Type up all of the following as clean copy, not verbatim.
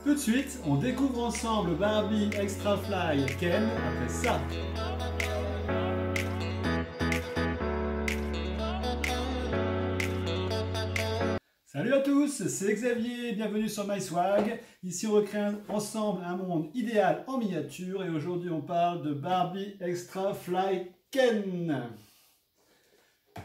Tout de suite, on découvre ensemble Barbie Extra Fly Ken après ça. Salut à tous, c'est Xavier, bienvenue sur MySwag. Ici on recrée ensemble un monde idéal en miniature et aujourd'hui on parle de Barbie Extra Fly Ken.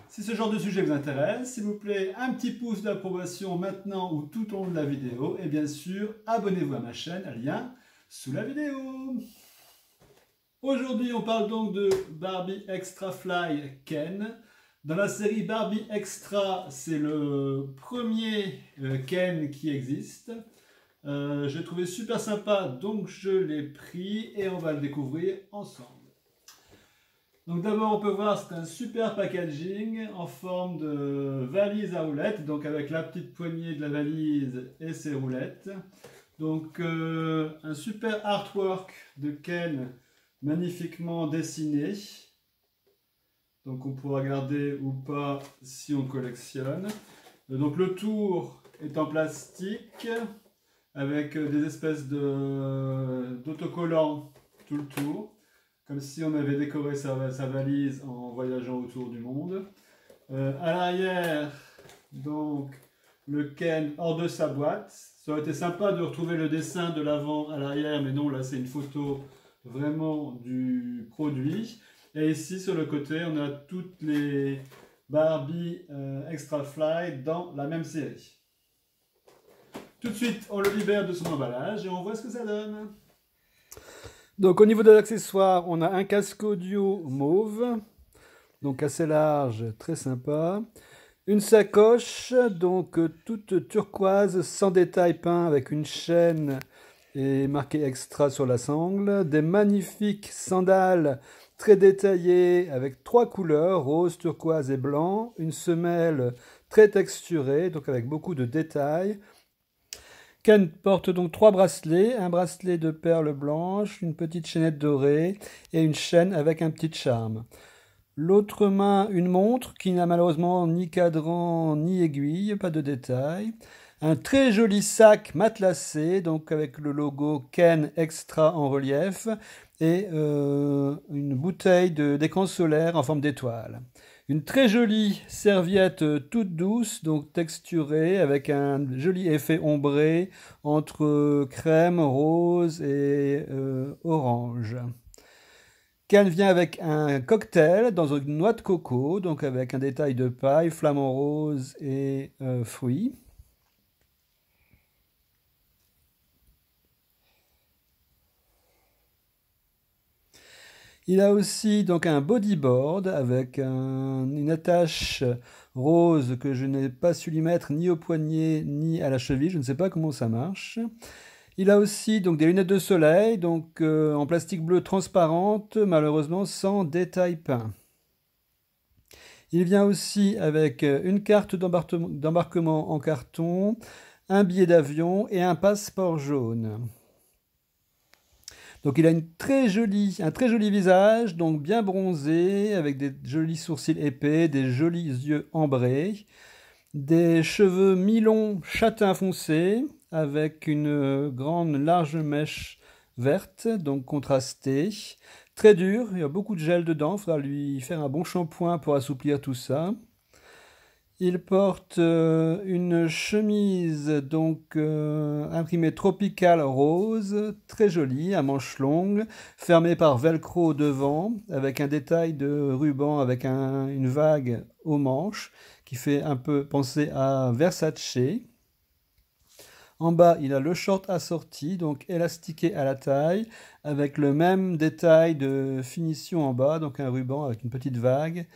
Si ce genre de sujet vous intéresse, s'il vous plaît, un petit pouce d'approbation maintenant ou tout au long de la vidéo et bien sûr, abonnez-vous à ma chaîne, un lien sous la vidéo. Aujourd'hui on parle donc de Barbie Extra Fly Ken. Dans la série Barbie Extra, c'est le premier Ken qui existe. Je l'ai trouvé super sympa, donc je l'ai pris et on va le découvrir ensemble. Donc d'abord, on peut voir c'est un super packaging en forme de valise à roulettes, donc avec la petite poignée de la valise et ses roulettes. Donc un super artwork de Ken magnifiquement dessiné. Donc on pourra garder ou pas si on collectionne. Donc le tour est en plastique avec des espèces d'autocollants tout le tour. Comme si on avait décoré sa valise en voyageant autour du monde. À l'arrière, donc le Ken hors de sa boîte. Ça aurait été sympa de retrouver le dessin de l'avant à l'arrière, mais non, là c'est une photo vraiment du produit. Et ici, sur le côté, on a toutes les Barbie Extra Fly dans la même série. Tout de suite, on le libère de son emballage et on voit ce que ça donne. Donc au niveau de l'accessoire, on a un casque audio mauve, donc assez large, très sympa. Une sacoche, donc toute turquoise, sans détail peint, avec une chaîne et marqué extra sur la sangle. Des magnifiques sandales très détaillées avec 3 couleurs, rose, turquoise et blanc. Une semelle très texturée, donc avec beaucoup de détails. Ken porte donc 3 bracelets, un bracelet de perles blanches, une petite chaînette dorée et une chaîne avec un petit charme. L'autre main, une montre qui n'a malheureusement ni cadran ni aiguille, pas de détails. Un très joli sac matelassé, donc avec le logo Ken Extra en relief, et une bouteille d'écran solaire en forme d'étoile. Une très jolie serviette toute douce, donc texturée, avec un joli effet ombré entre crème, rose et orange. Ken vient avec un cocktail dans une noix de coco, donc avec un détail de paille, flamant rose et fruits. Il a aussi donc un bodyboard avec une attache rose que je n'ai pas su lui mettre ni au poignet ni à la cheville. Je ne sais pas comment ça marche. Il a aussi donc des lunettes de soleil, donc en plastique bleu transparente, malheureusement sans détail peint. Il vient aussi avec une carte d'embarquement en carton, un billet d'avion et un passeport jaune. Donc il a un très joli visage, donc bien bronzé, avec des jolis sourcils épais, des jolis yeux ambrés, des cheveux mi-longs châtain foncé, avec une grande large mèche verte, donc contrastée, très dur, il y a beaucoup de gel dedans, il faudra lui faire un bon shampoing pour assouplir tout ça. Il porte une chemise donc imprimée Tropical Rose, très jolie, à manches longues, fermée par velcro devant, avec un détail de ruban avec une vague aux manches, qui fait un peu penser à Versace. En bas, il a le short assorti, donc élastiqué à la taille, avec le même détail de finition en bas, donc un ruban avec une petite vague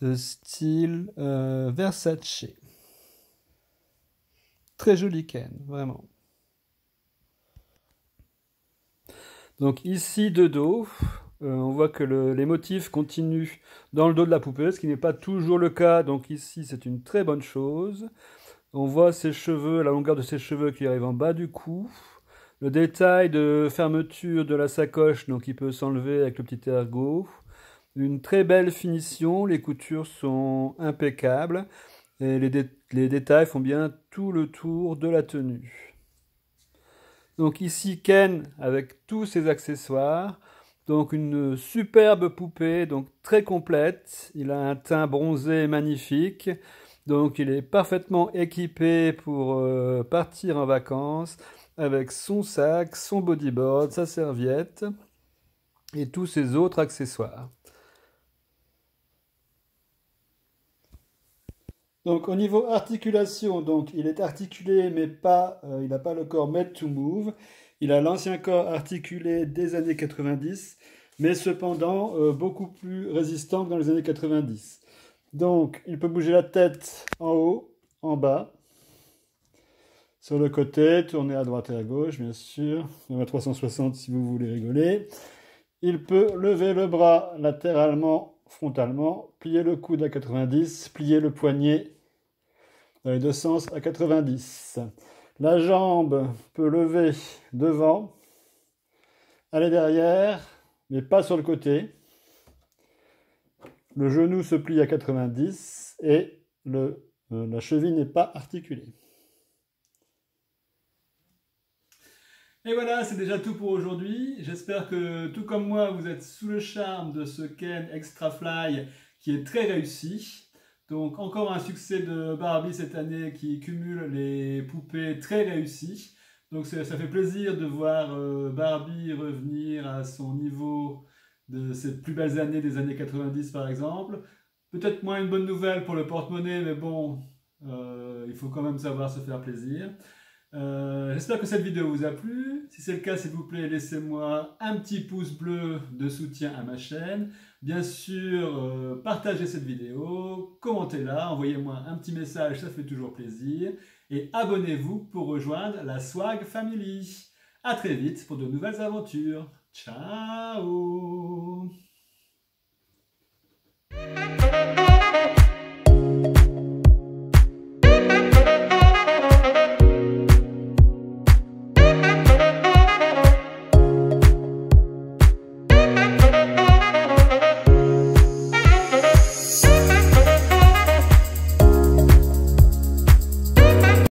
de style Versace. Très joli Ken, vraiment. Donc ici de dos, on voit que les motifs continuent dans le dos de la poupée, ce qui n'est pas toujours le cas, donc ici c'est une très bonne chose. On voit ses cheveux, la longueur de ses cheveux qui arrive en bas du cou. Le détail de fermeture de la sacoche, donc il peut s'enlever avec le petit ergot. Une très belle finition, les coutures sont impeccables et les détails font bien tout le tour de la tenue. Donc ici Ken avec tous ses accessoires. Donc une superbe poupée, donc très complète. Il a un teint bronzé magnifique. Donc il est parfaitement équipé pour partir en vacances avec son sac, son bodyboard, sa serviette et tous ses autres accessoires. Donc au niveau articulation, donc il est articulé mais pas, il n'a pas le corps made to move. Il a l'ancien corps articulé des années 90, mais cependant beaucoup plus résistant que dans les années 90. Donc il peut bouger la tête en haut, en bas, sur le côté, tourner à droite et à gauche bien sûr, même à 360 si vous voulez rigoler. Il peut lever le bras latéralement, frontalement, plier le coude à 90, plier le poignet dans les deux sens à 90. La jambe peut lever devant, aller derrière, mais pas sur le côté. Le genou se plie à 90 et la cheville n'est pas articulée. Et voilà, c'est déjà tout pour aujourd'hui. J'espère que, tout comme moi, vous êtes sous le charme de ce Ken Extra Fly qui est très réussi. Donc encore un succès de Barbie cette année qui cumule les poupées très réussies. Donc ça fait plaisir de voir Barbie revenir à son niveau de ses plus belles années des années 90 par exemple. Peut-être moins une bonne nouvelle pour le porte-monnaie, mais bon, il faut quand même savoir se faire plaisir. J'espère que cette vidéo vous a plu. Si c'est le cas, s'il vous plaît, laissez-moi un petit pouce bleu de soutien à ma chaîne. Bien sûr, partagez cette vidéo, commentez-la, envoyez-moi un petit message, ça fait toujours plaisir. Et abonnez-vous pour rejoindre la Swag Family. A très vite pour de nouvelles aventures. Ciao!